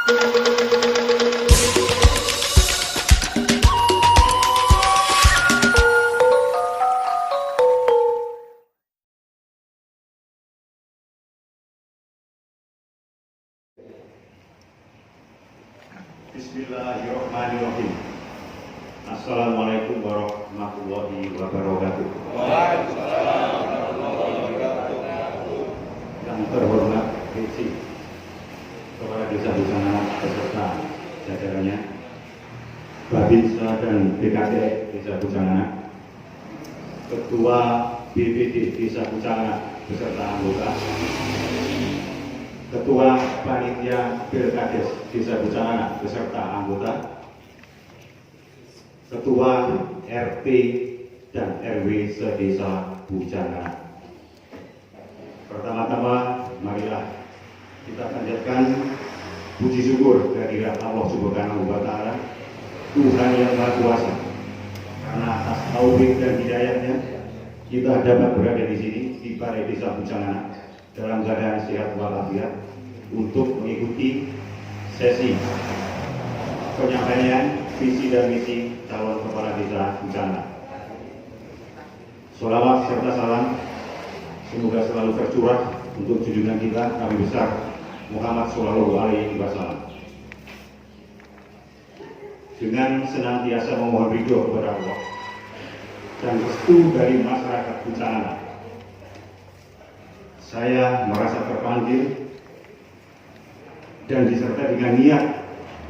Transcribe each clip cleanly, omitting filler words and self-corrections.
Bismillahirrahmanirrahim. Assalamualaikum warahmatullahi wabarakatuh. Waalaikumsalam warahmatullahi wabarakatuh. Yang terhormat Visi Kepala Desa Bucana beserta jajarannya, Babinsa dan BKT Desa Bucana, Ketua BPD Desa Bucana beserta anggota, Ketua Panitia Pilkades Desa Bucana beserta anggota, Ketua RT dan RW se-Desa Bucana. Pertama-tama, marilah kita panjatkan puji syukur kehadirat Allah Subhanahu wa Ta'ala, Tuhan yang Maha Kuasa, karena atas taufik dan hidayahnya kita dapat berada di sini di Balai Desa Bucana dalam keadaan sehat walafiat untuk mengikuti sesi penyampaian visi dan misi calon kepala desa Bucana. Sholawat serta salam semoga selalu tercurah untuk junjungan kita Nabi besar Muhammad Shallallahu Alaihi Wasallam. Dengan senantiasa memohon ridho kepada Allah dan restu dari masyarakat Bucana, saya merasa terpanggil dan disertai dengan niat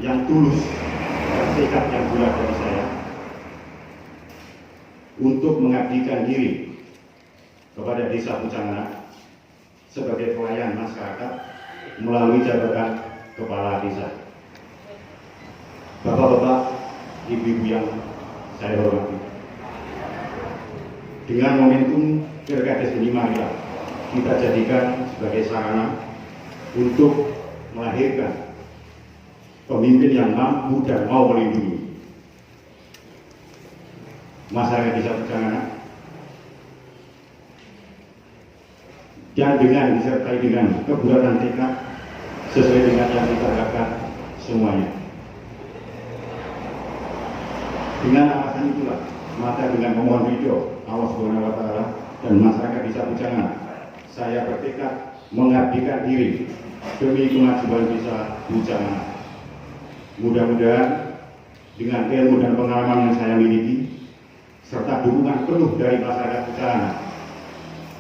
yang tulus dan tekad yang bulat dari saya untuk mengabdikan diri kepada Desa Bucana sebagai pelayan masyarakat melalui jabatan Kepala Desa. Bapak-bapak, ibu-ibu yang saya hormati, dengan momentum Pilkades ini marilah kita jadikan sebagai sarana untuk melahirkan pemimpin yang mampu dan mau melindungi masyarakat Desa Bucana, dan dengan disertai dengan kebulatan tekad sesuai dengan yang kita harapkan semuanya. Dengan alasan itulah, maka dengan memohon ridho Allah Subhanahu wa Ta'ala dan masyarakat Desa Bucana, saya bertekad mengabdikan diri demi kemajuan Desa Bucana. Mudah-mudahan dengan ilmu dan pengalaman yang saya miliki serta dukungan penuh dari masyarakat Bucana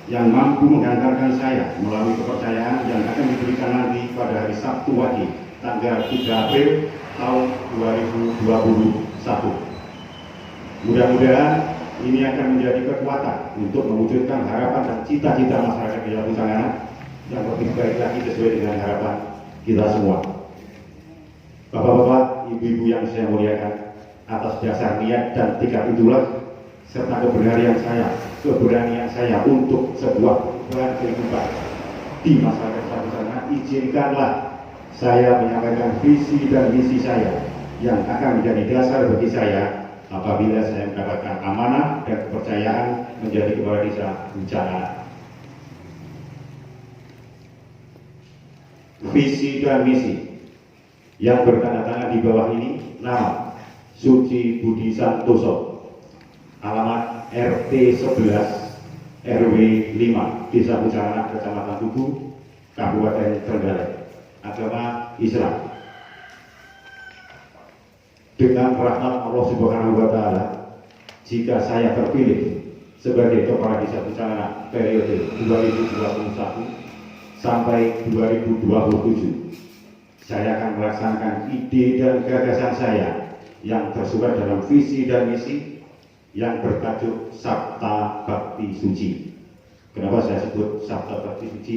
yang mampu menggantarkan saya melalui kepercayaan yang akan diberikan nanti pada hari Sabtu Wage tanggal 3 April tahun 2021. Mudah-mudahan ini akan menjadi kekuatan untuk mewujudkan harapan dan cita-cita masyarakat Desa Bucana yang lebih baik lagi sesuai dengan harapan kita semua. Bapak-bapak, ibu-ibu yang saya muliakan, atas dasar niat dan tekad itulah serta keberanian saya untuk sebuah perubahan kehidupan di masyarakat Desa Bucana, izinkanlah saya menyampaikan visi dan misi saya yang akan menjadi dasar bagi saya apabila saya mendapatkan amanah dan kepercayaan menjadi kepala Desa Bucana. Visi dan misi yang bertanda tangan di bawah ini: nama Suci Budi Santoso, alamat RT 11 RW 5 Desa Bucana, Kecamatan Tugu, Kabupaten Trenggalek, agama Islam. Dengan rahmat Allah Subhanahu wa Ta'ala, jika saya terpilih sebagai kepala Desa Bucana periode 2021 sampai 2027, saya akan melaksanakan ide dan gagasan saya yang tersurat dalam visi dan misi yang bertajuk Sabta Bakti Suci. Kenapa saya sebut Sabta Bakti Suci?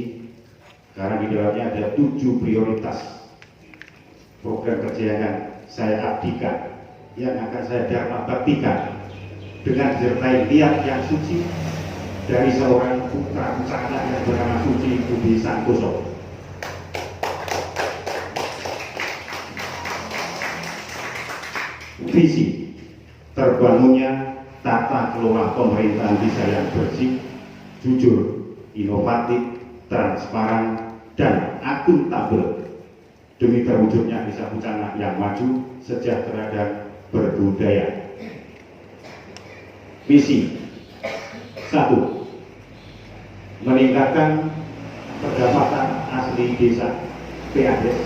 Karena di dalamnya ada 7 prioritas program kerja yang akan saya abdikan, yang akan saya dharma baktikan dengan disertai niat yang suci dari seorang putra Bucana yang bernama Suci Budi Santoso. Visi terbangunnya tata kelola pemerintahan desa yang bersih, jujur, inovatif, transparan, dan akuntabel demi terwujudnya Desa Pucana yang maju, sejahtera dan berbudaya. Misi 1. Meningkatkan pendapatan asli desa PADES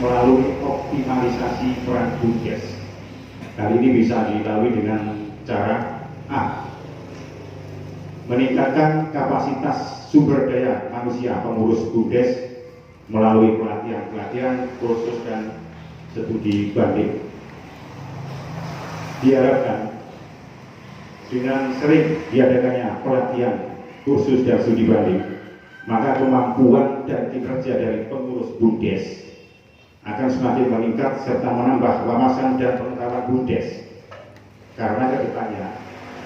melalui optimalisasi peran BUMDes. Hal ini bisa dilalui dengan cara A. Meningkatkan kapasitas sumber daya manusia pengurus BUMDes melalui pelatihan-pelatihan, kursus dan studi banding. Diharapkan dengan sering diadakannya pelatihan, kursus dan studi banding, maka kemampuan dan kinerja dari pengurus BUMDes akan semakin meningkat serta menambah wawasan dan pengetahuan BUMDes. Karena kedepannya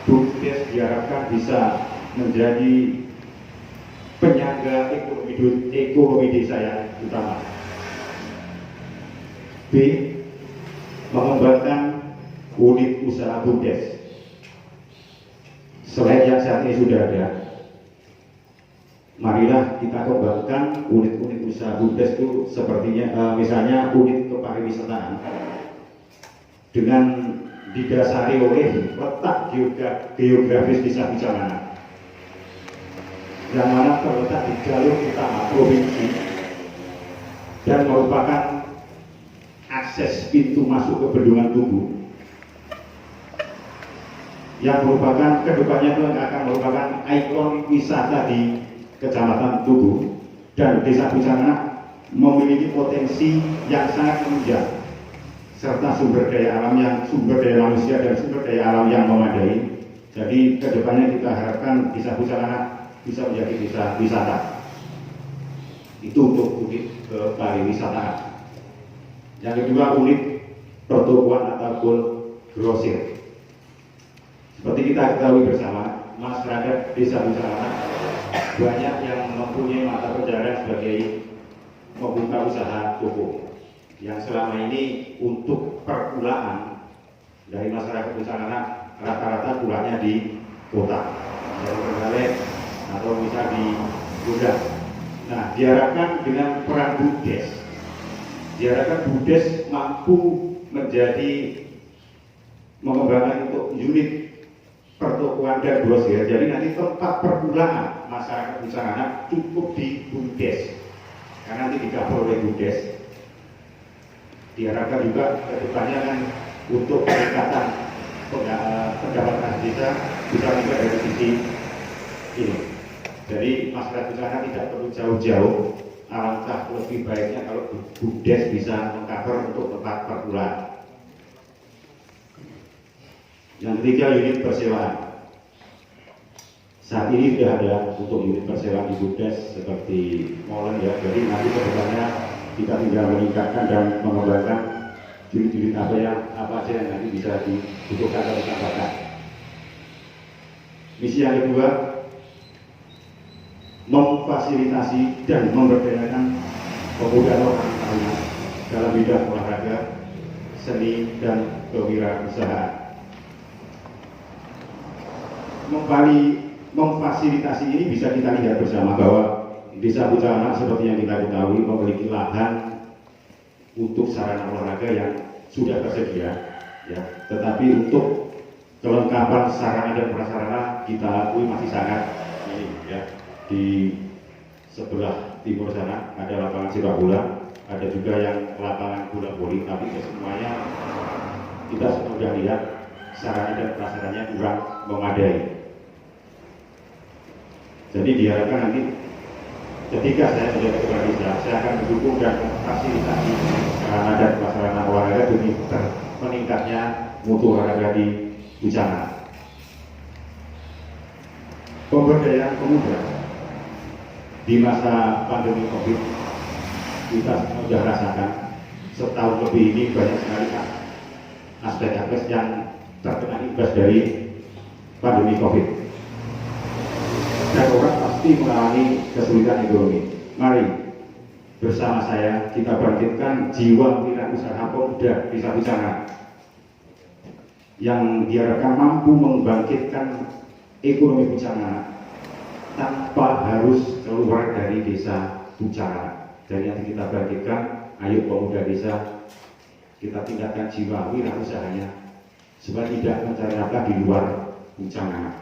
BUMDes diharapkan bisa menjadi penyangga ekonomi desa yang utama. B. Mengembangkan unit usaha BUMDes. Selain yang saat ini sudah ada, marilah kita kembangkan unit-unit usaha BUMDes itu sepertinya misalnya unit kepariwisataan dengan didasari oleh letak geografis Desa Pucana yang mana terletak di jalur utama provinsi dan merupakan akses pintu masuk ke Bendungan Tugu yang merupakan kedepannya itu akan merupakan ikon wisata di Kecamatan Tugu, dan Desa Pucana memiliki potensi yang sangat menunjang serta sumber daya manusia dan sumber daya alam yang memadai. Jadi kedepannya kita harapkan Desa Pucana bisa menjadi desa wisata. Itu untuk unit kepariwisataan. Yang kedua, unit pertokoan ataupun grosir. Seperti kita ketahui bersama, masyarakat Desa Pucana banyak yang mempunyai mata pencaharian sebagai membuka usaha toko, yang selama ini untuk perkulaan dari masyarakat Pucana rata-rata pulangnya di kota, dari Trenggalek atau bisa di gudang. Nah, diharapkan dengan peran BUMDes, BUMDes mampu menjadi mengembangkan untuk unit pertokoan dan grosir. Jadi nanti tempat perpulangan masyarakat Pucana cukup di BUMDes, karena nanti dikawal oleh BUMDes. Diharapkan juga kedepannya kan untuk peningkatan pendapatan desa bisa juga dari sisi ini. Jadi masyarakat Pucana tidak perlu jauh-jauh, alangkah lebih baiknya kalau BUMDes bisa mengcover untuk tempat perpulangan. Yang ketiga, unit persewaan. Saat ini sudah ada untuk unit persewaan di BUMDes seperti molen ya. Jadi nanti kedepannya kita tinggal meningkatkan dan mengembangkan unit-unit apa aja yang nanti bisa dibutuhkan atau ditambahkan. Misi yang kedua, memfasilitasi dan memberdayakan pemuda lokal dalam bidang olahraga, seni dan kewirausahaan. Memfasilitasi ini bisa kita lihat bersama bahwa Desa Pucana seperti yang kita ketahui memiliki lahan untuk sarana olahraga yang sudah tersedia, ya. Tetapi untuk kelengkapan sarana dan prasarana kita akui masih sangat minim, ya. Di sebelah timur sana ada lapangan sepak bola, ada juga yang lapangan bola voli, tapi semuanya kita sudah lihat sarana dan prasarannya kurang memadai. Jadi diharapkan nanti ketika saya menjadi kepala desa, saya akan mendukung dan memfasilitasi sarana dan prasarana olahraga demi meningkatnya mutu olahraga di Pucana. Pemberdayaan pemuda di masa pandemi COVID kita sudah rasakan setahun lebih ini banyak sekali aspek-aspek yang terkena imbas dari pandemi COVID. Dan orang pasti mengalami kesulitan ekonomi. Mari bersama saya kita bangkitkan jiwa wirausaha pemuda Desa Pucana yang diharapkan mampu membangkitkan ekonomi Pucana tanpa harus keluar dari Desa Pucana. Jadi yang kita bangkitkan ayo pemuda desa, kita tingkatkan jiwa wirausahanya supaya tidak mencari nafkah di luar Bucanganak.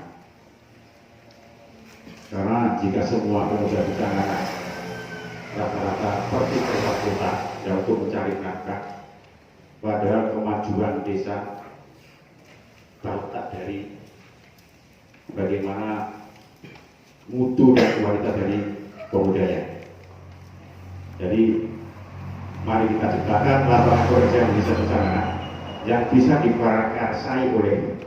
Karena jika semua pemuda Bucanganak rata-rata pergi ke luar kota ya untuk mencari nafkah, padahal kemajuan desa terletak dari bagaimana mutu dan kualitas dari pemudanya. Jadi mari kita ciptakan lapangan pekerjaan di desa Bucanganak yang bisa diprakarsai oleh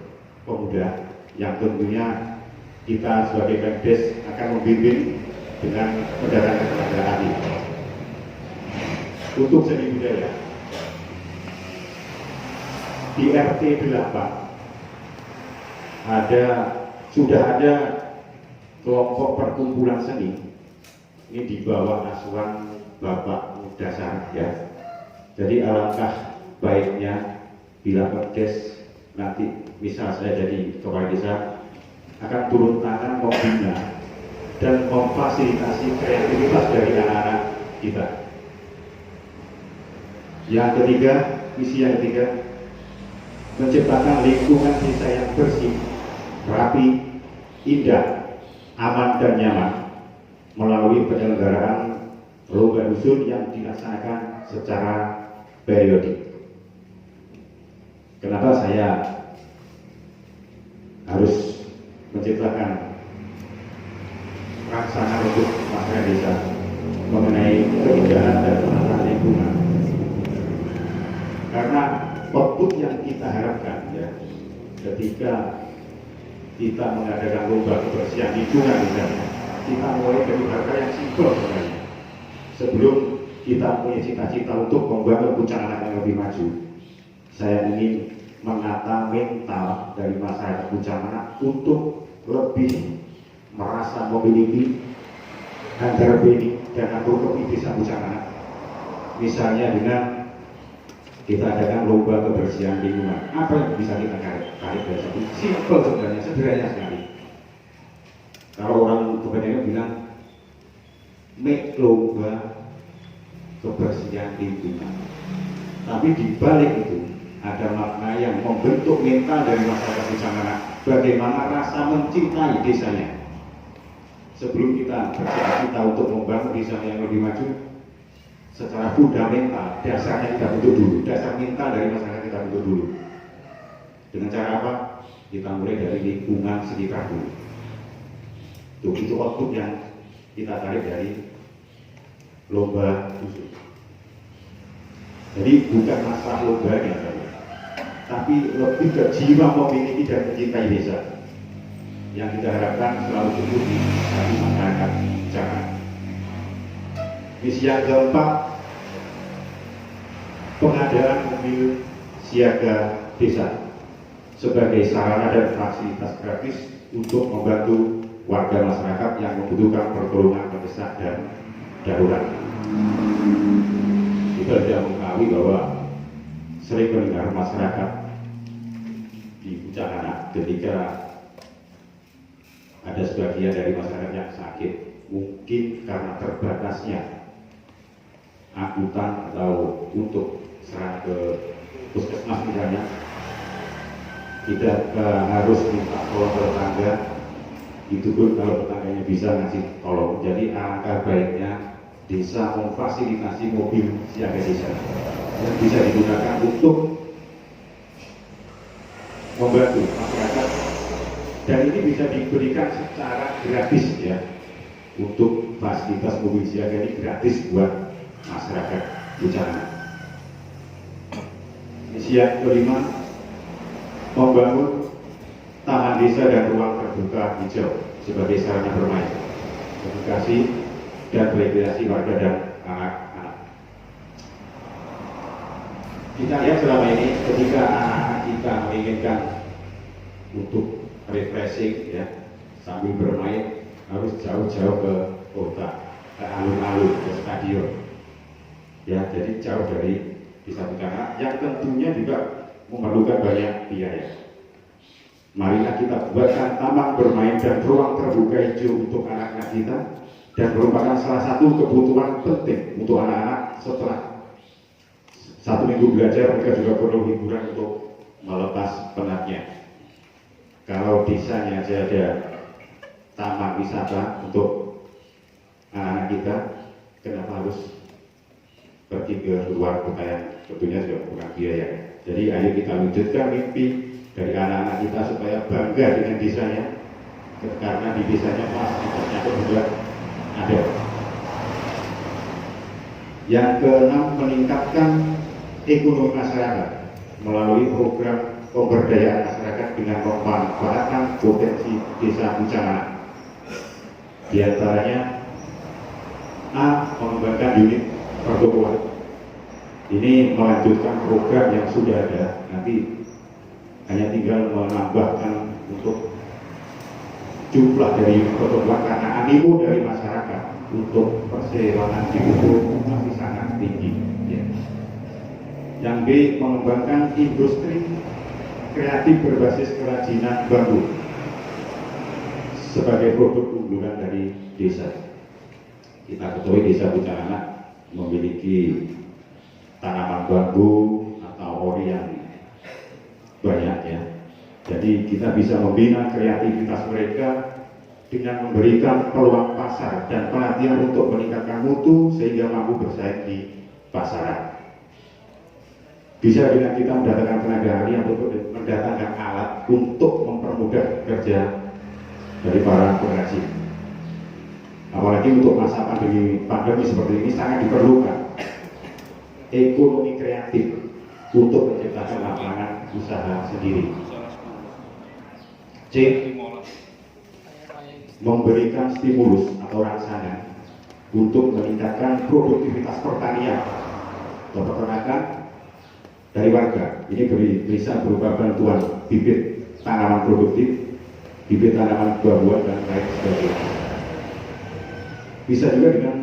pemuda, yang tentunya kita sebagai Pemdes akan membimbing dengan mendatangkan tenaga ahli. Untuk seni budaya di RT 8 sudah ada kelompok perkumpulan seni. Ini di bawah asuhan Bapak Dasar ya. Jadi alangkah baiknya bila Pemdes nanti misal saya jadi kepala desa akan turun tangan membina dan memfasilitasi kreativitas dari anak-anak kita. Yang ketiga, misi yang ketiga, menciptakan lingkungan desa yang bersih, rapi, indah, aman dan nyaman melalui penyelenggaraan lomba dusun yang dilaksanakan secara periodik. Kenapa saya harus menciptakan rancangan untuk masyarakat desa mengenai keindahan dan penataan lingkungan? Karena output yang kita harapkan ya, ketika kita mengadakan lomba kebersihan lingkungan misalnya, kita mulai dari hal yang simpel sebenarnya. Sebelum kita punya cita-cita untuk membangun Bucanganak yang lebih maju, saya ingin menata mental dari masyarakat Bucanganak untuk lebih merasa memiliki antara benih dan agronomi desa Bucanganak. Misalnya dengan kita adakan lomba kebersihan lingkungan. Apa yang bisa kita tarik dari situ? Simpel sebenarnya, sederhana sekali. Kalau orang kebanyakan bilang make lomba kebersihan lingkungan, tapi di balik itu ada makna yang membentuk mental dari masyarakat Bucanganak, bagaimana rasa mencintai desanya. Sebelum kita bercita-cita untuk membangun desa yang lebih maju, secara fundamental dasarnya kita bentuk dulu, dasar mental dari masyarakat kita bentuk dulu. Dengan cara apa? Kita mulai dari lingkungan sekitar dulu. Itu output yang kita tarik dari lomba dusun. Jadi bukan masalah lombanya, tapi lebih ke jiwa memiliki dan mencintai desa yang kita harapkan selalu tumbuh di hati masyarakat Bucanganak. Misi yang keempat, pengadaan mobil siaga desa sebagai sarana dan fasilitas gratis untuk membantu warga masyarakat yang membutuhkan pertolongan mendesak dan darurat. Kita tidak mengetahui bahwa sering mendengar masyarakat di Bucanganak ketika ada sebagian dari masyarakat yang sakit, mungkin karena terbatasnya angkutan atau untuk serang ke puskesmas misalnya, kita harus minta tolong ke tetangga. Itu pun kalau tetangganya bisa ngasih tolong. Jadi alangkah baiknya desa memfasilitasi mobil siaga desa yang bisa digunakan untuk membantu masyarakat, dan ini bisa diberikan secara gratis ya. Untuk fasilitas mobil siaga ini gratis buat masyarakat Bucanganak. Misi yang kelima, membangun taman desa dan ruang terbuka hijau sebagai sarana bermain, edukasi dan rekreasi warga dan anak-anak. Kita lihat selama ini ketika anak-anak kita menginginkan untuk refreshing ya sambil bermain, harus jauh-jauh ke kota, ke alun-alun, ke stadion ya. Jadi jauh dari desa Bucanganak yang tentunya juga memerlukan banyak biaya. Marilah kita buatkan taman bermain dan ruang terbuka hijau untuk anak-anak kita, dan merupakan salah satu kebutuhan penting untuk anak-anak setelah 1 minggu belajar mereka juga perlu hiburan untuk melepas penatnya. Kalau desanya aja ada taman wisata untuk anak-anak kita, kenapa harus pergi ke luar kota yang tentunya juga bukan biaya. Jadi ayo kita wujudkan mimpi dari anak-anak kita supaya bangga dengan desanya, karena di desanya fasilitasnya juga ada. Yang keenam, meningkatkan ekonomi masyarakat melalui program pemberdayaan masyarakat dengan memanfaatkan potensi desa bencana. Di antaranya A. Mengembangkan unit pertokohan. Ini melanjutkan program yang sudah ada, nanti hanya tinggal menambahkan untuk jumlah dari unit pertokohan karena animo dari masyarakat untuk persewaan di Buku masih sangat tinggi. Ya. Yang B. Mengembangkan industri kreatif berbasis kerajinan bambu sebagai produk unggulan dari desa. Kita ketahui desa Pucaranak memiliki tanaman bambu atau ori yang banyak ya. Jadi kita bisa membina kreativitas mereka dengan memberikan peluang pasar dan pelatihan untuk meningkatkan mutu sehingga mampu bersaing di pasaran. Bisa dengan kita mendatangkan tenaga ahli untuk mendatangkan alat untuk mempermudah kerja dari para pengrajin. Apalagi untuk masa pandemi seperti ini sangat diperlukan ekonomi kreatif untuk menciptakan lapangan usaha sendiri. C. Memberikan stimulus atau rangsangan untuk meningkatkan produktivitas pertanian atau peternakan dari warga. Ini bisa berupa bantuan bibit tanaman produktif, bibit tanaman buah-buahan dan lain sebagainya. Bisa juga dengan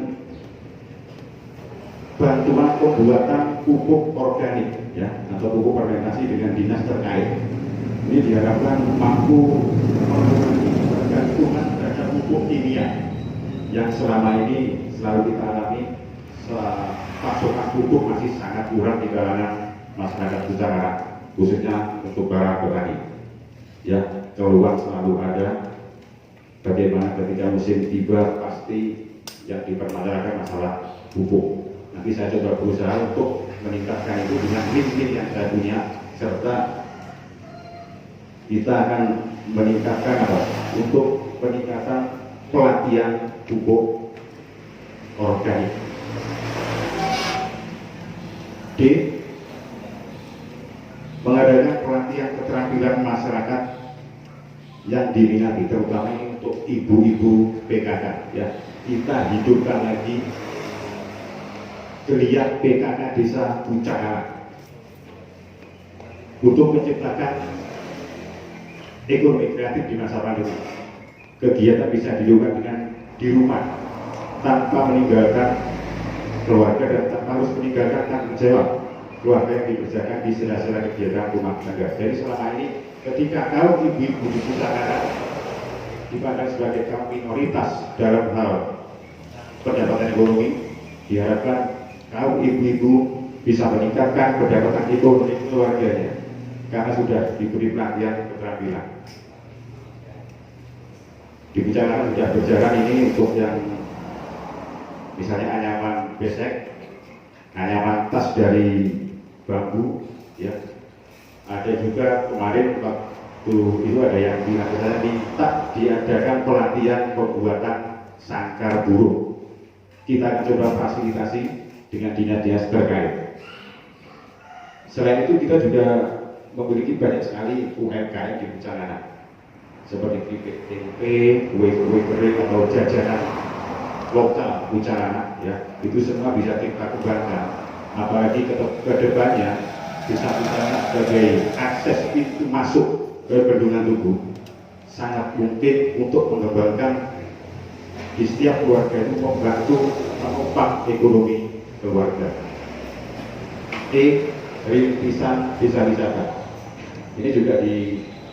bantuan pembuatan pupuk organik ya, atau pupuk fermentasi dengan dinas terkait. Ini diharapkan mampu mengurangi ketergantungan terhadap pupuk kimia yang selama ini selalu kita alami. Pasokan pupuk masih sangat kurang di kalangan masyarakat Pucaranak, khususnya untuk para petani. Ya, keluhan selalu ada. Bagaimana ketika musim tiba pasti yang dipermasalahkan masalah pupuk. Nanti saya coba berusaha untuk meningkatkan itu dengan link yang saya punya, serta kita akan meningkatkan untuk peningkatan pelatihan pupuk organik. D. Mengadakan pelatihan keterampilan masyarakat yang diminati, terutama untuk ibu-ibu PKK. Ya, kita hidupkan lagi geliat PKK Desa Pucaranak untuk menciptakan ekonomi kreatif di masa pandemi. Kegiatan bisa dilakukan dengan di rumah tanpa meninggalkan keluarga dan tanpa harus meninggalkan tanggung jawab keluarga yang dikerjakan di sela-sela kegiatan rumah tangga. Jadi selama ini ketika kaum ibu-ibu di Pucaranak dipandang sebagai kaum minoritas dalam hal pendapatan ekonomi, diharapkan kaum ibu-ibu bisa meningkatkan pendapatan ekonomi keluarganya karena sudah diberi pelatihan keterampilan. Di Pucaranak sudah berjalan ini untuk yang misalnya anyaman besek, anyaman tas dari bambu, ya. Ada juga kemarin waktu itu ada yang bilang ke saya minta diadakan pelatihan pembuatan sangkar burung. Kita akan coba fasilitasi dengan dinas-dinas terkait. Selain itu kita juga memiliki banyak sekali UMKM di Pucaranak, seperti keripik tempe, kue-kue kering atau jajanan lokal Pucaranak, ya. Itu semua bisa kita kembangkan. Apalagi ke depannya bisa Pucaranak sebagai akses pintu masuk ke Bendungan Tugu, sangat mungkin untuk mengembangkan di setiap keluarga itu membantu menopang ekonomi keluarga. Rintisan desa wisata. Ini juga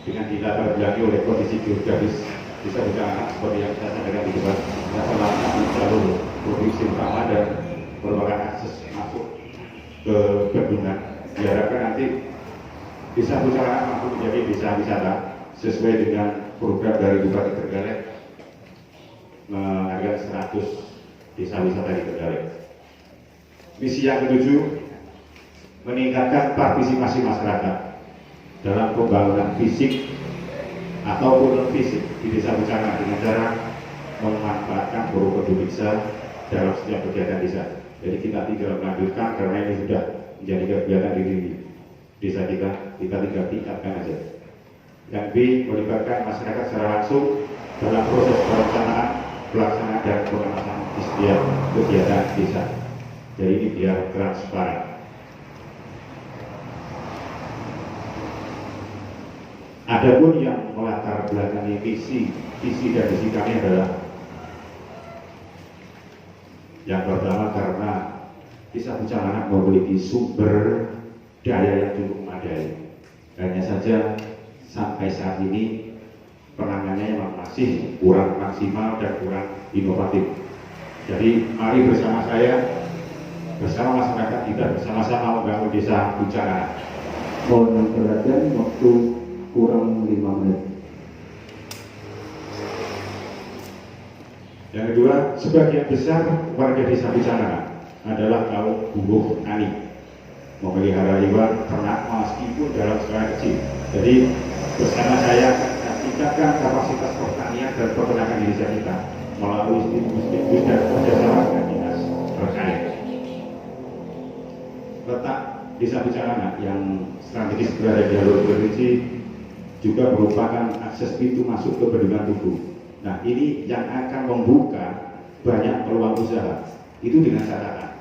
dengan dilatar belakangi oleh kondisi geografis desa Pucaranak seperti yang saya sampaikan di depan, masalah jalur produksi utama dan merupakan akses masuk ke Bendungan. Diharapkan nanti Desa Pucang mampu menjadi desa wisata sesuai dengan program dari Bupati Trenggalek menghargai 100 desa wisata di Trenggalek. Misi yang ketujuh, meningkatkan partisipasi masyarakat dalam pembangunan fisik ataupun non fisik di Desa Pucang dengan cara memanfaatkan forum penduduk desa dalam setiap kegiatan desa. Jadi kita tinggal melanjutkan karena ini sudah menjadi kegiatan di desa kita tinggal tingkatkan aja. Yang B, melibatkan masyarakat secara langsung dalam proses perencanaan, pelaksanaan dan pengawasan di setiap kegiatan desa. Jadi ini biar transparan. Adapun yang melatar belakangi visi dan misi kami adalah yang pertama, karena Desa Pucang memiliki sumber daya yang cukup memadai. Hanya saja sampai saat ini penanganannya memang masih kurang maksimal dan kurang inovatif. Jadi mari bersama saya, bersama masyarakat kita bersama-sama membangun Desa Pucang. Mohon perhatian, waktu kurang 5 menit. Yang kedua, sebagian besar warga Desa Pucang adalah kaum buruh tani, memelihara hewan ternak meskipun dalam skala kecil. Jadi bersama saya akan tingkatkan kapasitas pertanian dan peternakan di desa kita melalui stimulus dan kerjasama dengan dinas terkait. Letak Desa Pucang yang strategis berada di jalur provinsi juga merupakan akses pintu masuk ke Bendungan Tugu. Nah, ini yang akan membuka banyak peluang usaha. Itu dengan catatan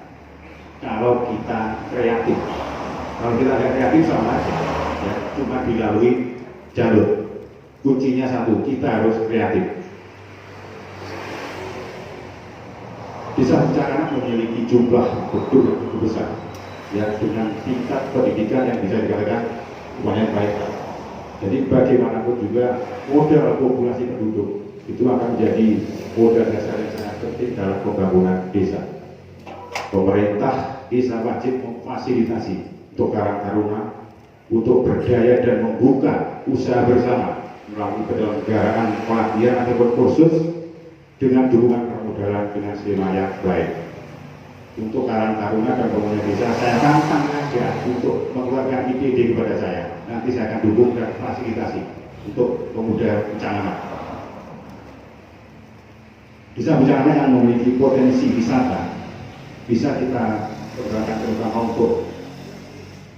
kalau kita kreatif. Kalau kita tidak kreatif sama aja, ya, cuma dilalui jalur. Kuncinya satu, kita harus kreatif. Desa Pucang memiliki jumlah penduduk yang cukup besar, ya, dengan tingkat pendidikan yang bisa dikatakan lumayan baik. Jadi bagaimanapun juga modal populasi penduduk itu akan menjadi modal dasar yang sangat penting dalam pembangunan desa. Pemerintah desa wajib memfasilitasi untuk Karang Taruna untuk berdaya dan membuka usaha bersama melalui penyelenggaraan pelatihan ataupun kursus dengan dukungan permodalan dengan skema yang baik. Untuk Karang Taruna dan pemuda desa, saya tantang aja untuk mengeluarkan ide kepada saya. Nanti saya akan dukung dan fasilitasi untuk pemuda Pucang. Desa Pucang yang memiliki potensi wisata bisa kita kembangkan terutama untuk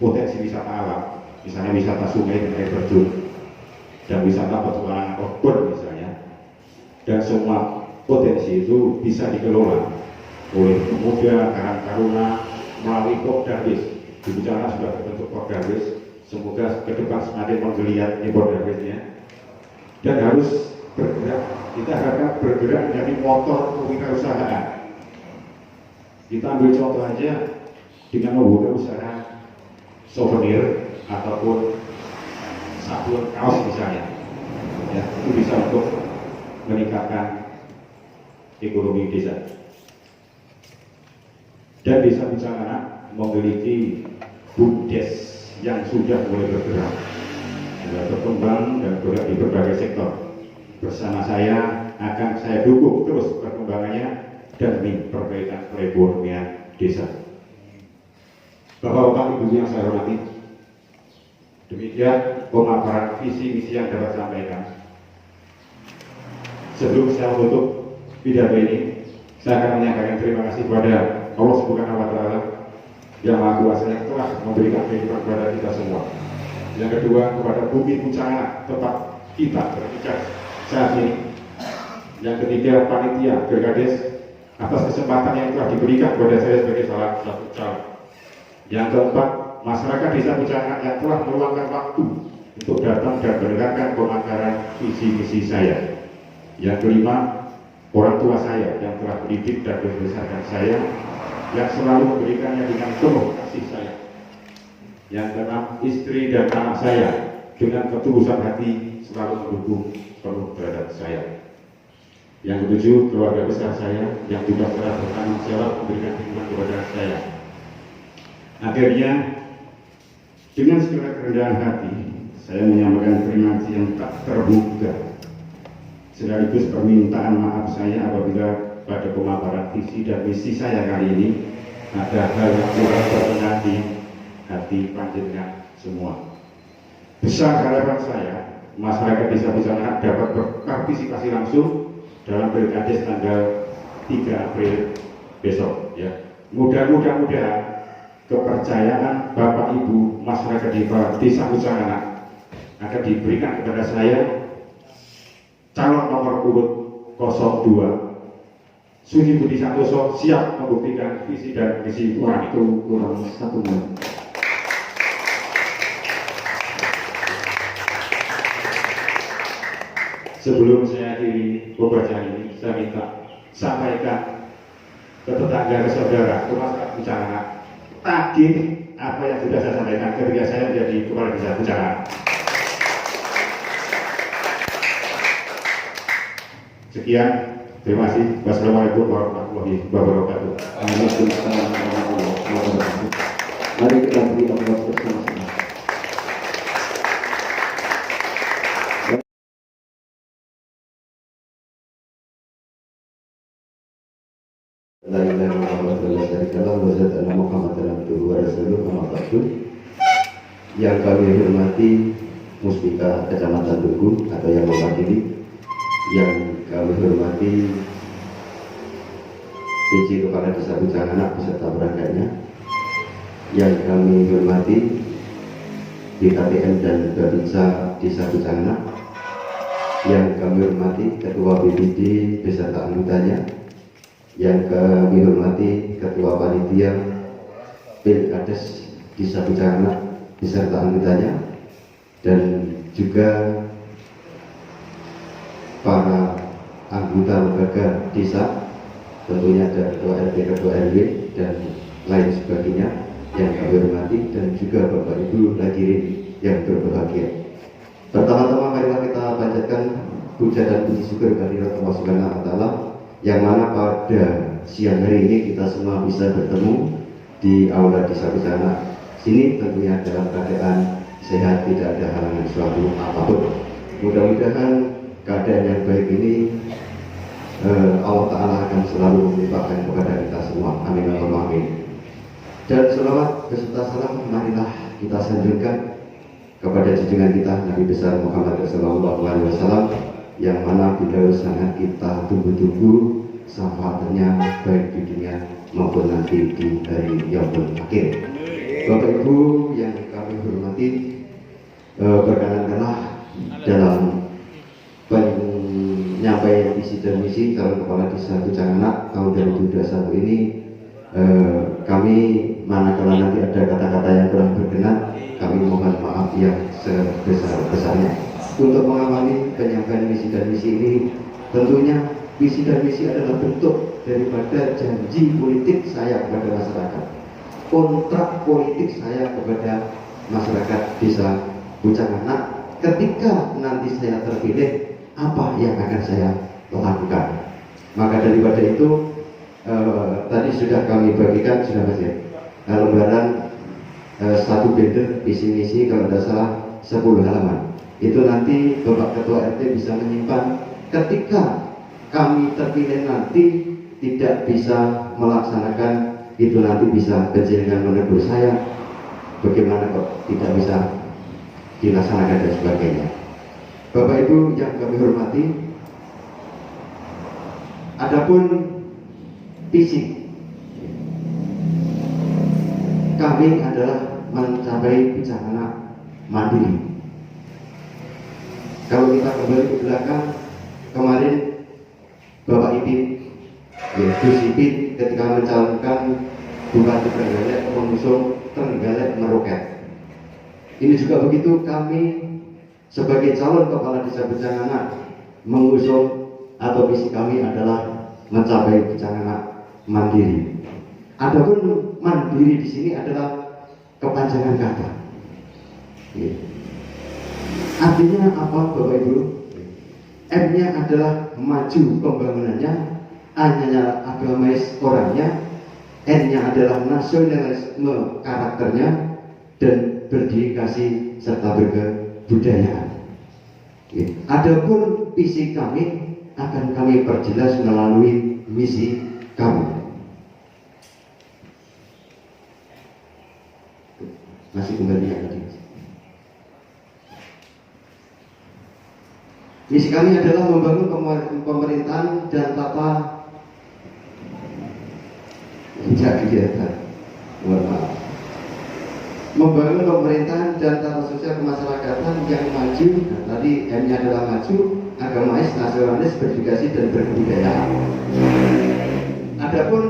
potensi wisata alam, misalnya wisata sungai dan air terjun, dan wisata petualangan outdoor misalnya. Dan semua potensi itu bisa dikelola oleh pemuda Karang Taruna melalui Pordarwis. Di Pucang sudah terbentuk Pordarwis. Semoga ke depan semakin menggeliat di Pordarwisnya. Dan harus bergerak, kita harapkan bergerak menjadi motor kewirausahaan. Kita ambil contoh aja dengan membuka usaha souvenir ataupun sabun kaos misalnya, ya, itu bisa untuk meningkatkan ekonomi desa. Dan Desa Pucang memiliki BUMDes yang sudah mulai bergerak, sudah berkembang dan bergerak di berbagai sektor. Bersama saya akan saya dukung terus perkembangannya demi perbaikan perekonomian desa. Bapak-bapak, Ibu yang saya hormati, demikian pemaparan visi misi yang dapat saya sampaikan. Sebelum saya menutup pidato ini, saya akan menyampaikan terima kasih kepada Allah Subhanahu wa Ta'ala yang Maha Kuasa yang telah memberikan kehidupan kepada kita semua. Yang kedua, kepada bumi Pucang tempat kita berpijak saat ini. Yang ketiga, panitia Berkades atas kesempatan yang telah diberikan kepada saya sebagai salah satu calon. Yang keempat, masyarakat Desa Pucang yang telah meluangkan waktu untuk datang dan mendengarkan pemaparan visi misi saya. Yang kelima, orang tua saya yang telah mendidik dan membesarkan saya, yang selalu memberikannya dengan penuh kasih sayang. Yang keenam, istri dan anak saya dengan ketulusan hati selalu mendukung penuh terhadap saya. Yang ketujuh, keluarga besar saya yang juga telah bertanggung jawab memberikan dukungan kepada saya. Akhirnya dengan segala kerendahan hati saya menyampaikan terima kasih yang tak terduga sekaligus permintaan maaf saya apabila pada pemaparan visi dan misi saya kali ini ada hal yang kurang berkenan di hati panjenengan semua. Besar harapan saya masyarakat Desa Pujanganak dapat berpartisipasi langsung dalam Pilkades tanggal 3 April besok ya. Mudah-mudahan kepercayaan Bapak Ibu masyarakat di Desa Pujanganak akan diberikan kepada saya calon nomor urut 02 Suci Budi Santoso siap membuktikan visi dan misi Waktu kurang 1 menit. Sebelum saya akhiri pembacaan ini, saya minta sampaikan ke tetangga, ke saudara, ke masyarakat Pujanganak, tagih apa yang sudah saya sampaikan ketika saya menjadi kepala desa Pujanganak. Sekian, terima kasih. Wassalamualaikum warahmatullahi wabarakatuh. Waalaikumsalam warahmatullahi wabarakatuh. Mari kita beri aplaus bersama-sama. La ilaha illallah wa la syarika lahu wa asyhadu anna Muhammadan abduhu wa rasuluhu amma ba'du. Yang kami hormati Muspika Kecamatan Tugu atau yang mewakili, yang kami hormati PJ Kepala Desa Pujanganak beserta perangkatnya, yang kami hormati BKPM dan Babinsa Desa Pujanganak, yang kami hormati Ketua BPD beserta anggotanya, yang kami hormati Ketua Panitia Pilkades Desa Pujanganak beserta anggotanya, dan juga para anggota lembaga desa, tentunya ada Ketua RT, Ketua RW, dan lain sebagainya yang kami hormati, dan juga Bapak Ibu hadirin yang berbahagia. Pertama-tama marilah kita panjatkan puja dan puji syukur kehadirat Allah Subhanahu wa Ta'ala, yang mana pada siang hari ini kita semua bisa bertemu di aula Desa Pujanganak sini, tentunya dalam keadaan sehat, tidak ada halangan suatu apapun. Mudah-mudahan keadaan yang baik ini Allah Ta'ala akan selalu melimpahkan kepada kita semua. Amin Allahumma amin. Dan selawat beserta salam marilah kita sanjungkan kepada junjungan kita Nabi besar Muhammad Sallallahu Alaihi Wasallam, yang mana beliau sangat kita tunggu-tunggu syafaatnya baik di dunia maupun nanti di hari yaumul akhir. Bapak Ibu yang kami hormati, berkenankanlah dalam penyampaian visi dan misi calon kepala desa Pujanganak tahun 2021 ini, kami manakala nanti ada kata-kata yang kurang berkenan, kami mohon maaf yang sebesar-besarnya. Untuk mengawali penyampaian visi dan misi ini, tentunya visi dan misi adalah bentuk daripada janji politik saya kepada masyarakat, kontrak politik saya kepada masyarakat desa Pujanganak. Ketika nanti saya terpilih, apa yang akan saya lakukan? Maka daripada itu, tadi sudah kami bagikan, sudah Mas ya, lembaran satu binder visi misi, kalau tidak salah 10 halaman. Itu nanti Bapak Ketua RT bisa menyimpan. Ketika kami terpilih nanti tidak bisa melaksanakan itu, nanti bisa dengan menegur saya, bagaimana kok tidak bisa dilaksanakan dan sebagainya. Bapak Ibu yang kami hormati, adapun visi kami adalah mencapai Pujanganak mandiri. Kalau kita kembali ke belakang, kemarin Bapak Ipin, Gus Ipin ketika mencalonkan Bupati Trenggalek mengusung Trenggalek Meroket. Ini juga begitu, kami sebagai calon kepala desa Pujanganak mengusung atau visi kami adalah mencapai Pujanganak mandiri. Adapun mandiri di sini adalah kepanjangan kata. Artinya apa Bapak Ibu? M-nya adalah maju pembangunannya, A-nya agamais orangnya, N-nya adalah nasionalisme karakternya, dan berdedikasi serta berkebudayaan. Adapun visi kami akan kami perjelas melalui misi kami. Masih kembali yang tadi. Misi kami adalah membangun pemerintahan dan tata kegiatan. Membangun pemerintahan dan tata sosial kemasyarakatan yang maju. Nah, tadi M-nya adalah maju, agamais, nasionalis, berdedikasi dan berkebudayaan. Adapun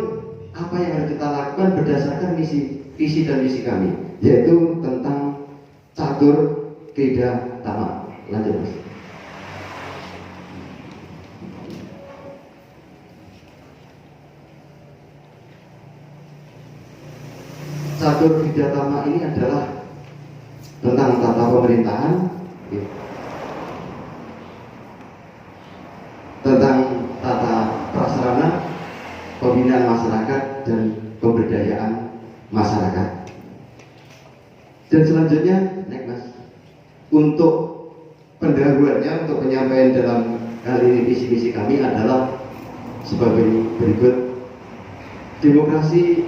apa yang harus kita lakukan berdasarkan visi dan misi kami, yaitu tentang catur krida tama. Lanjut Mas. Catur krida tama ini adalah tentang tata pemerintahan, tentang tata prasarana, pembinaan masyarakat dan pemberdayaan masyarakat. Dan selanjutnya, next Mas, untuk pendahuluannya, untuk penyampaian dalam kali ini visi-misi kami adalah sebagai berikut. Demokrasi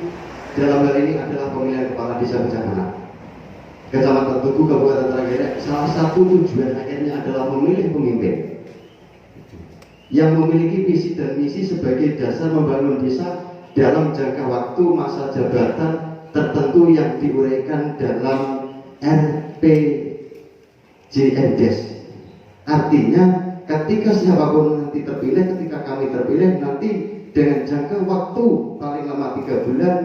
dalam hal ini adalah pemilihan kepala desa bencana. Kecamatan Tugu, Kabupaten Trenggalek, salah satu tujuan akhirnya adalah memilih pemimpin yang memiliki visi dan misi sebagai dasar membangun desa dalam jangka waktu masa jabatan tertentu yang diuraikan dalam RPJMDes. Artinya ketika siapapun nanti terpilih, ketika kami terpilih nanti dengan jangka waktu paling lama 3 bulan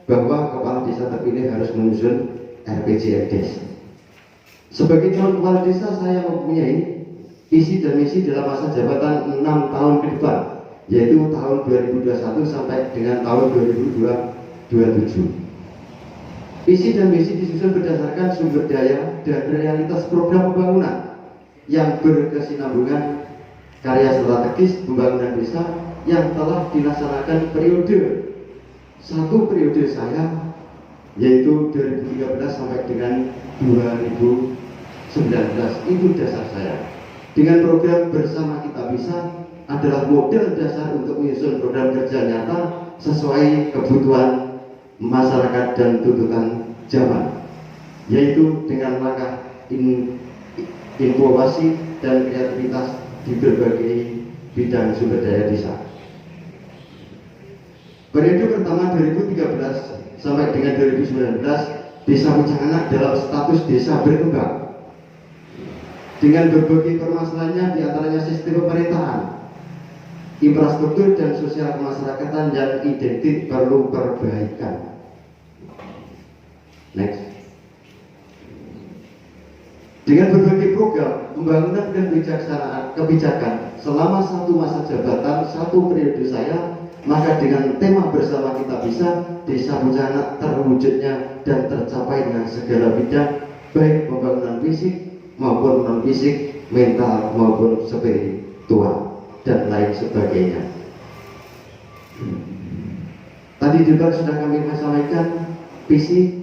bahwa kepala desa terpilih harus menyusun RPJMDes. Sebagai calon kepala desa, saya mempunyai visi dan misi dalam masa jabatan 6 tahun ke depan, yaitu tahun 2021 sampai dengan tahun 2027. Visi dan misi disusun berdasarkan sumber daya dan realitas program pembangunan yang berkesinambungan, karya strategis pembangunan desa yang telah dilaksanakan periode saya, yaitu 2013 sampai dengan 2019. Itu dasar saya. Dengan program Bersama Kita Bisa adalah model dasar untuk menyusun program kerja nyata sesuai kebutuhan masyarakat dan tuntutan zaman, yaitu dengan langkah inovasi dan kreativitas di berbagai bidang sumber daya desa. Periode pertama 2013 sampai dengan 2019, Desa Pujanganak dalam status desa berkembang dengan berbagai permasalahannya, diantaranya sistem pemerintahan, infrastruktur dan sosial kemasyarakatan yang identik perlu perbaikan. Next. Dengan berbagai program pembangunan dan kebijakan selama satu masa jabatan, satu periode saya, maka dengan tema Bersama Kita Bisa, Desa Pujanganak terwujudnya dan tercapai dengan segala bidang, baik pembangunan fisik maupun non fisik, mental maupun spiritual dan lain sebagainya. Tadi juga sudah kami sampaikan visi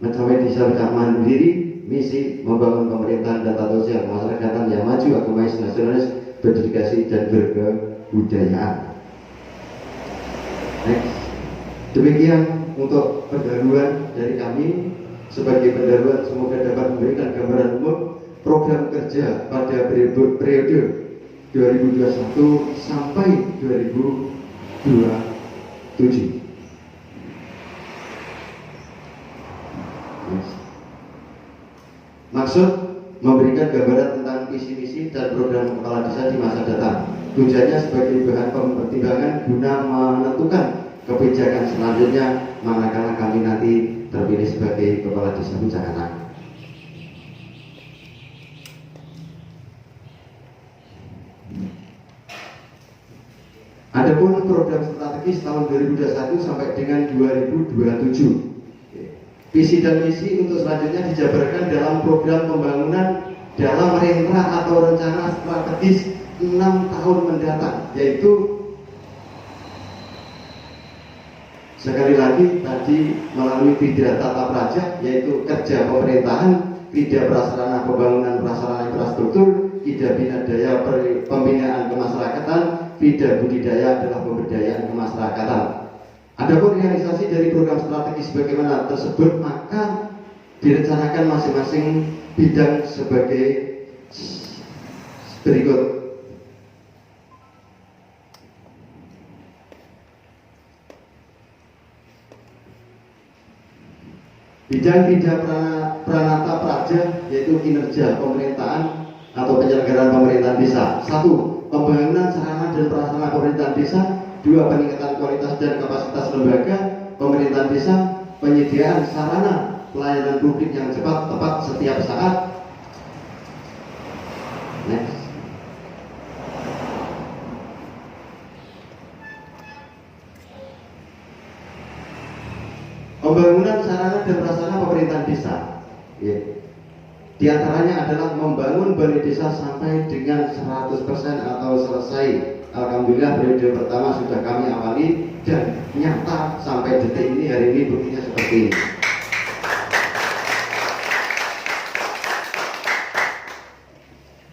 mencapai desa mandiri, misi membangun pemerintahan dan tata sosial kemasyarakatan yang maju, agamais, nasionalis, berdedikasi dan berkebudayaan. Next. Demikian untuk pendahuluan dari kami. Sebagai pendahuluan, semoga dapat memberikan gambaran umum program kerja pada periode 2021 sampai 2027. Maksud memberikan gambaran tentang visi-misi dan program kepala desa di masa datang. Tujuannya sebagai bahan pertimbangan guna menentukan kebijakan selanjutnya manakala kami nanti terpilih sebagai kepala desa Pujanganak. Adapun program strategis tahun 2021 sampai dengan 2027. Visi dan misi untuk selanjutnya dijabarkan dalam program pembangunan dalam rentra atau rencana strategis 6 tahun mendatang, yaitu Sekali lagi tadi melalui bidang tata praja, yaitu kerja pemerintahan, bidang prasarana pembangunan prasarana infrastruktur, bidang bina daya pembinaan kemasyarakatan, bidang budidaya adalah pemberdayaan kemasyarakatan. Adapun realisasi dari program strategis bagaimana tersebut, maka direncanakan masing-masing bidang sebagai berikut. Bidang-bidang pranata praja, yaitu kinerja pemerintahan atau penyelenggaraan pemerintahan desa. 1. Pembangunan sarana dan prasarana pemerintahan desa. 2. Peningkatan kualitas dan kapasitas lembaga pemerintahan desa. Penyediaan sarana pelayanan publik yang cepat, tepat, setiap saat. Next. Pembangunan sarana dan prasarana pemerintahan desa, ya. Di antaranya adalah membangun balai desa sampai dengan 100% atau selesai. Alhamdulillah periode pertama sudah kami awali dan nyata sampai detik ini, hari ini buktinya seperti ini.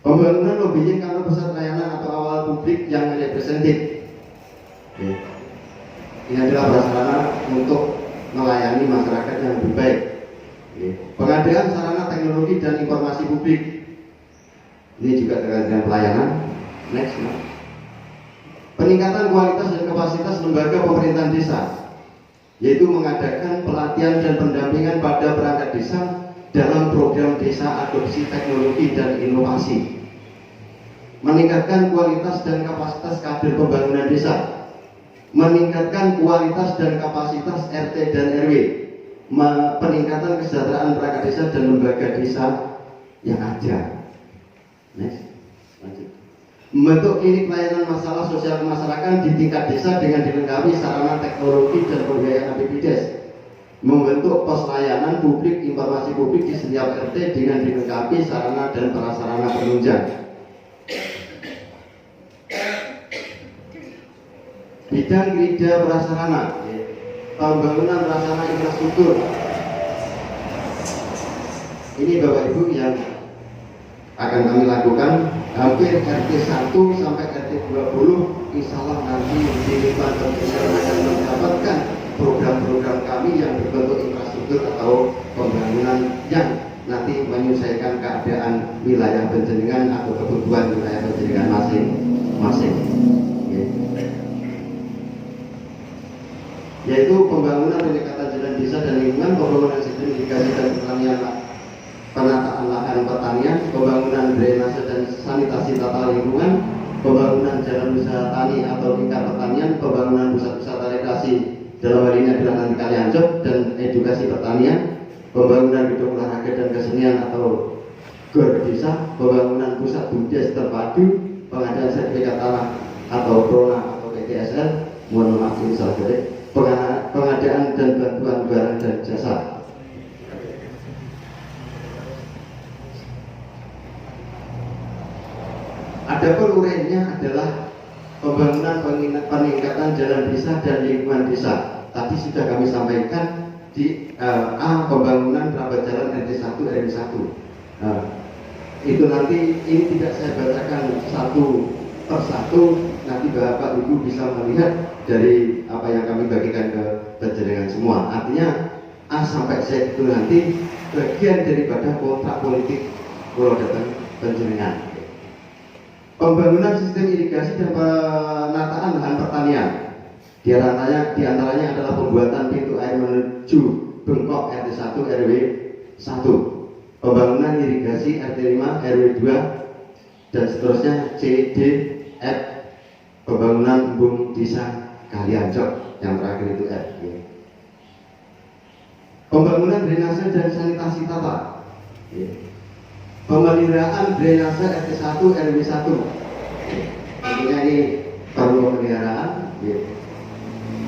Pembangunan lobbying kantor pusat layanan atau awal publik yang representatif, ya. Ini adalah prasarana untuk melayani masyarakat yang lebih baik. Pengadaan sarana teknologi dan informasi publik, ini juga terkait dengan pelayanan. Next. Peningkatan kualitas dan kapasitas lembaga pemerintahan desa, yaitu mengadakan pelatihan dan pendampingan pada perangkat desa dalam program desa adopsi teknologi dan inovasi. Meningkatkan kualitas dan kapasitas kader pembangunan desa, meningkatkan kualitas dan kapasitas RT dan RW, peningkatan kesejahteraan perangkat desa dan lembaga desa yang ada. Next, lanjut. Membentuk klinik pelayanan masalah sosial masyarakat di tingkat desa dengan dilengkapi sarana teknologi dan pembiayaan APBDes. Membentuk pos layanan publik informasi publik di setiap RT dengan dilengkapi sarana dan prasarana penunjang. Bidang kerja prasarana, pembangunan prasarana infrastruktur. Ini Bapak Ibu yang akan kami lakukan hampir RT 1 sampai RT 20, insya Allah nanti di lingkungan akan mendapatkan program-program kami yang berbentuk infrastruktur atau pembangunan yang nanti menyelesaikan keadaan wilayah penjaringan atau kebutuhan wilayah penjaringan masing-masing. Yaitu pembangunan peningkatan jalan desa dan lingkungan, pembangunan sistem irigasi dan pertanian, penataan lahan pertanian, pembangunan drainase dan sanitasi tata lingkungan, pembangunan jalan usaha tani atau tingkat pertanian, pembangunan pusat wisata rekreasi, dalam hal ini adalah nanti Kaliancok, dan edukasi pertanian, pembangunan gedung olahraga dan kesenian atau GOR desa, pembangunan pusat BUMDes terpadu, pengadaan sertifikat tanah atau PRONA atau PTSL, mohon maaf ini salah ketik, pengadaan dan bantuan barang dan jasa. Adapun uraiannya adalah pembangunan peningkatan jalan desa dan lingkungan desa. Tadi sudah kami sampaikan di A, pembangunan kerabat jalan RT 1 RW 1. Itu nanti ini tidak saya bacakan satu persatu, nanti Bapak Ibu bisa melihat dari apa yang kami bagikan ke penjaringan semua. Artinya A sampai Z itu nanti bagian daripada kontrak politik Pulau Datang Penjaringan. Pembangunan sistem irigasi dan penataan lahan pertanian, di antaranya adalah pembuatan pintu air menuju Bengkok RT 1 RW 1, pembangunan irigasi RT 5 RW 2 dan seterusnya C, D, F, pembangunan embung desa Kaliancok, yang terakhir itu F. Pembangunan drainase dan sanitasi tata, pemeliharaan drainase RT 1 RW 1. Tentunya ini perlu pemeliharaan.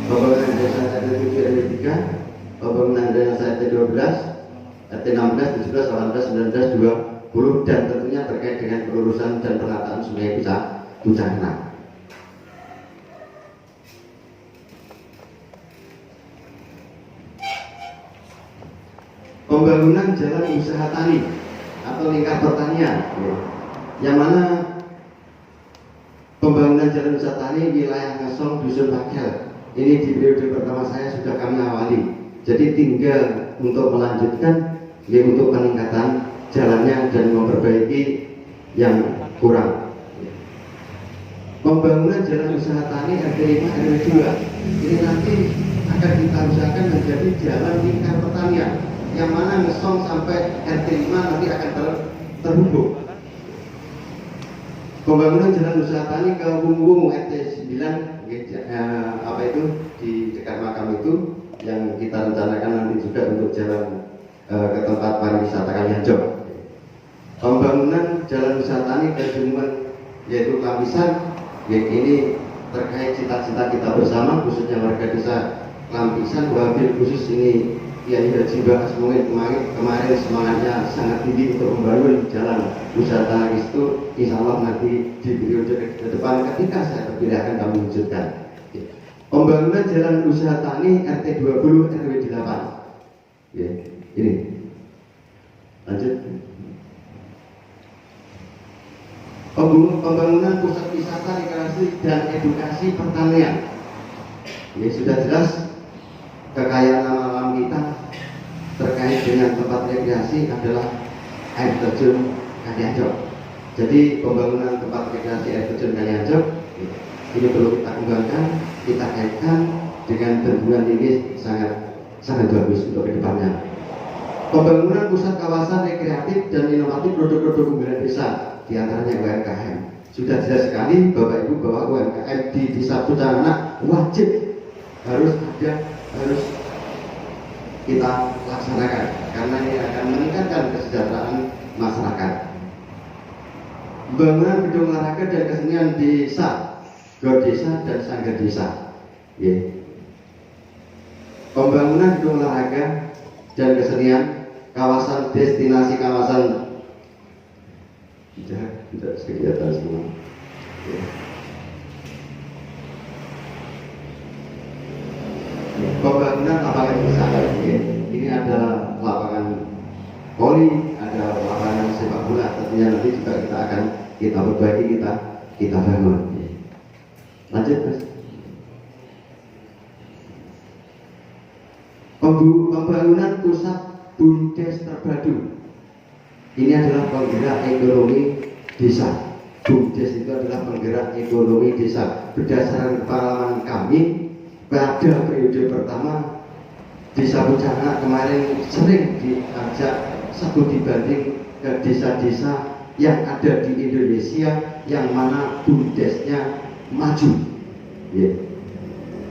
Pembangunan drainase RT 7 RW 3, pembangunan drainase RT 12, RT 16, 17, 18, 19, 20, dan tentunya terkait dengan pelurusan dan penataan sungai Pucana. pembangunan jalan usaha tani atau lingkar pertanian, yang mana pembangunan jalan usaha tani wilayah Ngesong Dusun Pakel ini di periode pertama saya sudah kami awali. Jadi tinggal untuk melanjutkan, untuk peningkatan jalannya dan memperbaiki yang kurang. Pembangunan jalan usaha tani RT 5 RW 2 ini nanti akan kita usahakan menjadi jalan lingkar pertanian, yang mana Ngesong sampai RT 5 nanti akan terhubung. Pembangunan jalan usaha tani ke Wungu RT 9 apa itu di dekat makam itu yang kita rencanakan nanti juga untuk jalan ke tempat pariwisata Kalianjong. Pembangunan jalan usaha tani ke Jumen yaitu Lampisan, ini terkait cita-cita kita bersama khususnya warga desa Lampisan. Wabil khusus ini Kiai Haji Mbah Asmungin kemarin semangatnya sangat tinggi untuk membangun jalan usaha tani itu. Insya Allah nanti di periode ke depan ketika saya terpilih akan kami wujudkan. Pembangunan jalan usaha tani RT 20 RW 8. Ini lanjut. Pembangunan pusat wisata, rekreasi dan edukasi pertanian. Sudah jelas kekayaan alam kita terkait dengan tempat rekreasi adalah air terjun Kalianjong. Jadi pembangunan tempat rekreasi air terjun Kalianjong ini perlu kita kembangkan, kita kaitkan dengan bendungan ini sangat bagus untuk kedepannya. Pembangunan pusat kawasan rekreatif dan inovatif produk-produk unggulan desa, diantaranya UMKM. Sudah jelas sekali Bapak Ibu bahwa UMKM di Desa Pucaranak wajib harus kita laksanakan karena ini akan meningkatkan kesejahteraan masyarakat. Pembangunan gedung olahraga dan kesenian desa, GOR desa dan sanggar desa. Pembangunan gedung olahraga dan kesenian kawasan destinasi kawasan tidak kegiatan semua. Pembangunan lapangan usaha, ini ada lapangan voli, ada lapangan sepak bola. Tentunya nanti juga kita akan perbaiki, kita bangun. Lanjut, Mas. Pembangunan pusat BUMDes terpadu. Ini adalah penggerak ekonomi desa. BUMDes itu adalah penggerak ekonomi desa. Berdasarkan pengalaman kami pada periode pertama, Desa Pucaranak kemarin sering diajak sebut dibanding ke desa-desa yang ada di Indonesia yang mana BUMDesnya maju.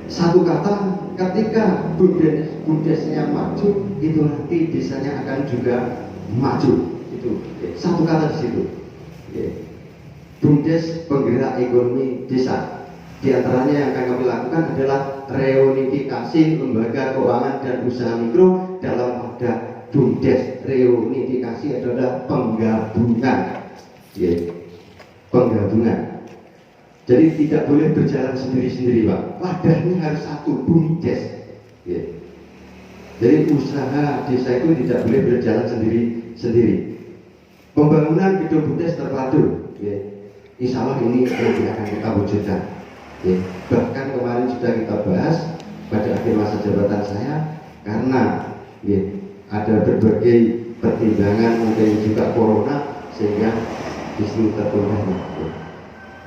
Satu kata, ketika BUMDesnya maju, itu nanti desanya akan juga maju. Itu satu kata di situ. BUMDes penggerak ekonomi desa. Di antaranya yang akan kami lakukan adalah reunifikasi lembaga keuangan dan usaha mikro dalam wadah BUMDes. Reunifikasi adalah penggabungan. Penggabungan. Jadi tidak boleh berjalan sendiri-sendiri, Pak. Wadahnya harus satu, BUMDes. Jadi usaha desa itu tidak boleh berjalan sendiri-sendiri. Pembangunan gedung BUMDes terpadu, insya Allah ini yang akan kita wujudkan. Bahkan kemarin sudah kita bahas pada akhir masa jabatan saya, karena ada berbagai pertimbangan, mungkin juga corona, sehingga isu tertunda.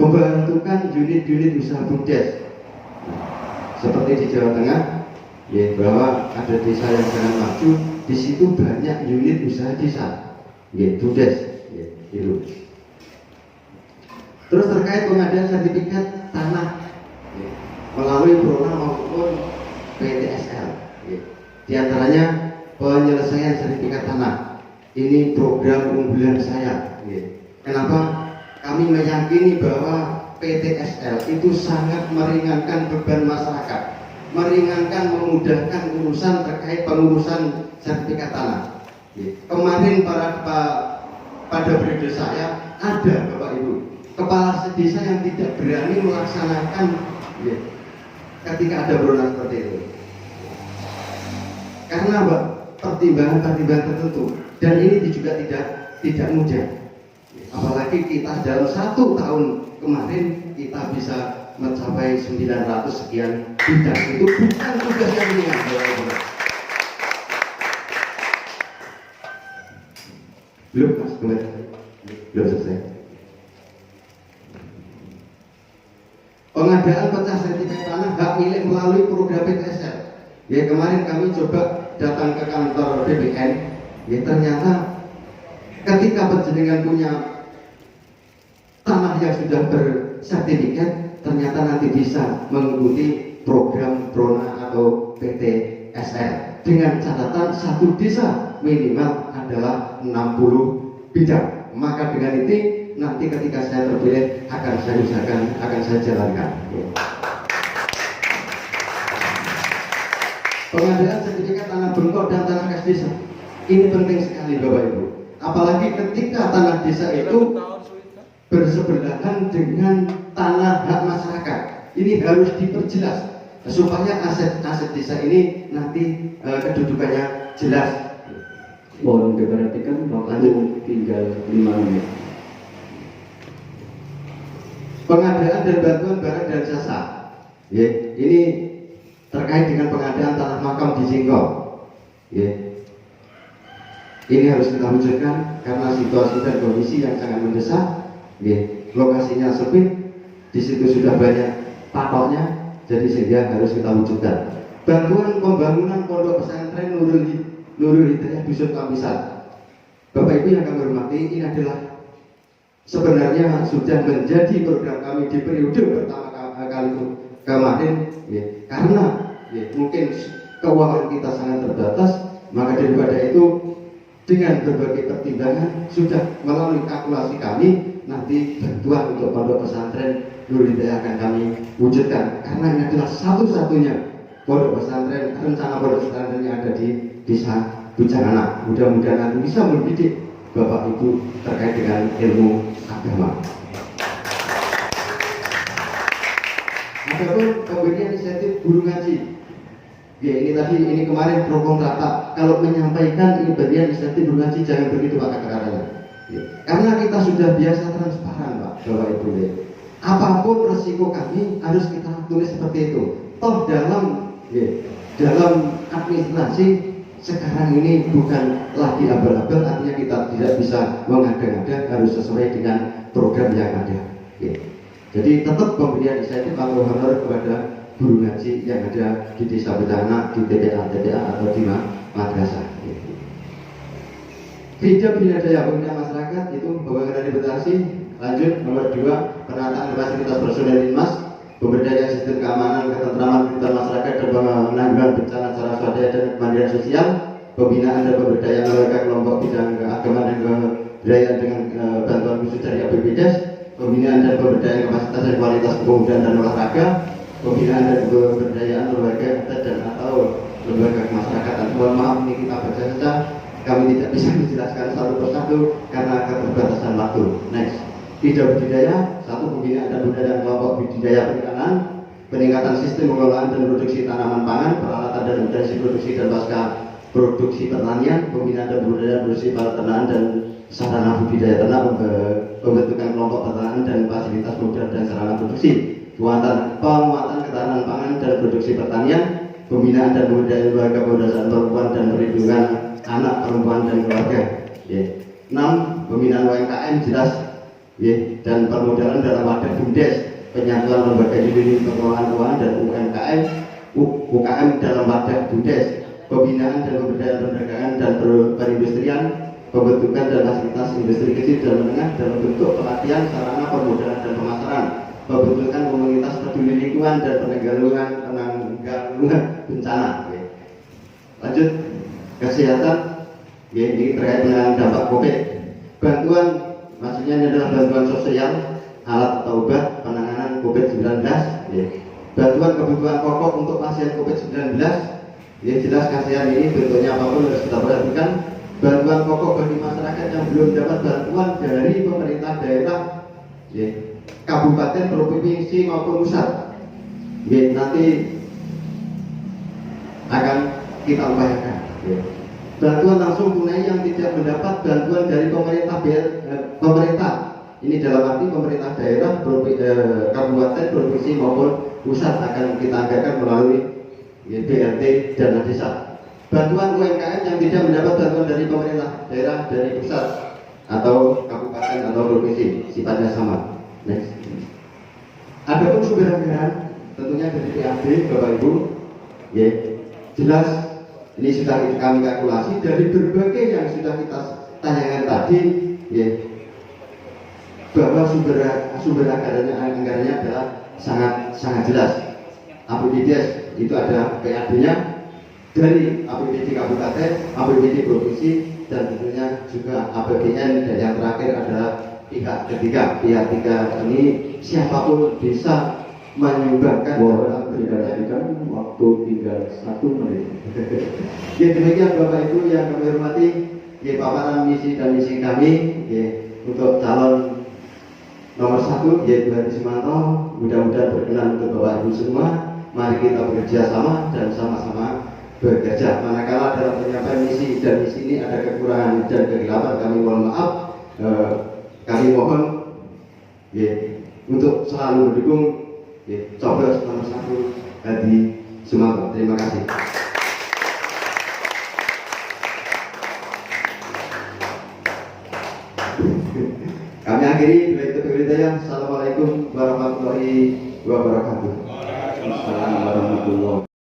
Pembentukan unit-unit usaha BUMDes seperti di Jawa Tengah, bahwa ada desa yang sangat maju, di situ banyak unit usaha desa, BUMDes, itu. Terus terkait pengadaan sertifikat tanah melalui Prona maupun PTSL, di antaranya penyelesaian sertifikat tanah. Ini program unggulan saya. Kenapa? Kami meyakini bahwa PTSL itu sangat meringankan beban masyarakat, meringankan, memudahkan urusan terkait pengurusan sertifikat tanah. Kemarin pada periode saya ada Bapak Ibu kepala desa yang tidak berani melaksanakan ketika ada Prona seperti itu. Karena pertimbangan tertentu, dan ini juga tidak mudah. Apalagi kita dalam 1 tahun kemarin kita bisa mencapai 900 sekian bidang. Itu bukan tugas yang ringan, Bapak-Ibu. Belum Mas, belum selesai. Pengadaan pecah sertifikat tanah hak milik melalui program PTSL. Ya, kemarin kami coba datang ke kantor BPN. Ya, ternyata ketika penjenengan punya tanah yang sudah bersertifikat, ternyata nanti bisa mengikuti program Brona atau PTSL dengan catatan satu desa minimal adalah 60 bidang. Maka dengan itu nanti ketika saya terpilih akan saya usahakan, akan saya jalankan. Pengadaan sertifikat tanah bengkok dan tanah kas desa ini penting sekali, Bapak Ibu. Apalagi ketika tanah desa itu bersebelahan dengan tanah hak masyarakat. Ini harus diperjelas supaya aset-aset desa ini nanti kedudukannya jelas. Mohon diperhatikan waktu tinggal 5 menit. Pengadaan dan bantuan barang dan jasa. Ya, ini terkait dengan pengadaan tanah makam di Singkong. Ya. Ini harus kita wujudkan karena situasi dan kondisi yang sangat mendesak. Ya. Lokasinya sempit, di situ sudah banyak patoknya, jadi sehingga harus kita wujudkan. Bantuan pembangunan pondok pesantren Nurul Hidayah Dusun Kamisan. Bapak Ibu yang kami hormati, ini adalah sebenarnya sudah menjadi program kami di periode pertama kali kemarin, ya, karena ya, mungkin keuangan kita sangat terbatas, maka daripada itu dengan berbagai pertimbangan sudah melalui kalkulasi kami nanti bantuan untuk pondok pesantren Nurul Hidayah akan kami wujudkan karena ini adalah satu-satunya pondok pesantren, rencana pondok pesantren yang ada di desa Bujanganak. Mudah-mudahan nanti bisa mendidik Bapak Ibu terkait dengan ilmu agama. Adapun pemberian insentif guru ngaji, ya ini kemarin pro kontra Pak. Kalau menyampaikan ini pemberian insentif guru ngaji jangan begitu Pak kata-katanya. Ya, karena kita sudah biasa transparan Pak, Bapak Ibu. Ya. Apapun resiko kami harus kita tulis seperti itu. Toh dalam administrasi sekarang ini bukan lagi abal-abal, artinya kita tidak bisa mengada-ngada, harus sesuai dengan program yang ada. Ya. Jadi tetap pemberian insentif atau honor kepada guru ngaji yang ada di desa Bujanganak, di TPA atau di madrasah. Ya. Hijab Binadaya Pembinaan Masyarakat itu pembangunan rehabilitasi. Lanjut nomor 2, penataan fasilitas personel Linmas, pemberdayaan sistem keamanan, ketentraman, kehidupan masyarakat dan penanggulangan bencana secara swadaya dan kemandirian sosial, pembinaan dan pemberdayaan lembaga kelompok bidang keagamaan dan kebudayaan dengan bantuan khusus dari APBDes, pembinaan dan pemberdayaan kapasitas dan kualitas kepemudaan dan olahraga, pembinaan dan pemberdayaan lembaga dan atau lembaga kemasyarakatan. Mohon maaf ini kita baca saja, kami tidak bisa menjelaskan satu persatu karena keterbatasan waktu. Next. Tidak budidaya, 1 pembinaan dan budidaya kelompok budidaya perikanan, peningkatan sistem pengelolaan dan produksi tanaman pangan, peralatan dan potensi produksi dan pasca produksi pertanian, pembinaan dan budidaya produksi peternakan dan sarana budidaya ternak, pembentukan kelompok pertanian dan fasilitas modal dan sarana produksi, penguatan ketahanan pangan dan produksi pertanian, pembinaan dan budidaya lembaga pemberdayaan perempuan dan perlindungan anak perempuan dan keluarga. 6. Pembinaan UMKM jelas. Dan permodalan dalam wadah BUMDes, penyatuan lembaga unit pengelolaan keuangan dan UKM dalam wadah BUMDes, pembinaan dan pemberdayaan perdagangan dan perindustrian, pembentukan dan fasilitas industri kecil dan menengah dalam bentuk pelatihan sarana permodalan dan pemasaran, pembentukan komunitas peduli lingkungan dan penanggulangan bencana. Lanjut, kesehatan, ini terkait dengan dampak COVID, bantuan. Maksudnya ini adalah bantuan sosial, alat atau obat, penanganan COVID-19, ya. Bantuan kebutuhan pokok untuk pasien COVID-19, ya jelas kasihan ini bentuknya apapun harus kita perhatikan. Bantuan pokok bagi masyarakat yang belum dapat bantuan dari pemerintah daerah, ya, kabupaten, provinsi maupun pusat, ya, nanti akan kita upayakan. Ya. bantuan langsung tunai yang tidak mendapat bantuan dari pemerintah. Ini dalam arti pemerintah daerah, kabupaten, provinsi maupun pusat akan kita anggarkan melalui BLT dana desa. Bantuan UMKM yang tidak mendapat bantuan dari pemerintah daerah, dari pusat atau kabupaten atau provinsi, sifatnya sama. Next. Adapun sumber anggaran tentunya dari PAD, Bapak Ibu, ya, jelas ini sudah kami kalkulasi dari berbagai yang sudah kita tanyakan tadi, ya, bahwa sumber anggarannya adalah sangat jelas. APBDes itu ada PAD-nya dari APBD kabupaten, APBD provinsi, dan tentunya juga APBN, dan yang terakhir adalah pihak ketiga. Pihak ketiga ini siapapun bisa menyumbangkan. Mohon diperhatikan waktu tinggal 1 menit. Ya, demikian Bapak Ibu yang kami hormati, ya, paparan misi dan misi kami, ya, untuk calon nomor 1 yaitu Hadi Sumanto. Mudah-mudahan berkenan untuk Bapak Ibu semua. Mari kita bekerja sama dan sama-sama bekerja. Manakala dalam penyampaian misi dan misi ini ada kekurangan dan kegelapan, kami mohon maaf. Kami mohon, ya, untuk selalu mendukung, ya, coblos nomor 1 Hadi Sumanto. Terima kasih. Kami akhiri bila itu ya. Assalamualaikum warahmatullahi wabarakatuh. Assalamualaikum warahmatullahi wabarakatuh.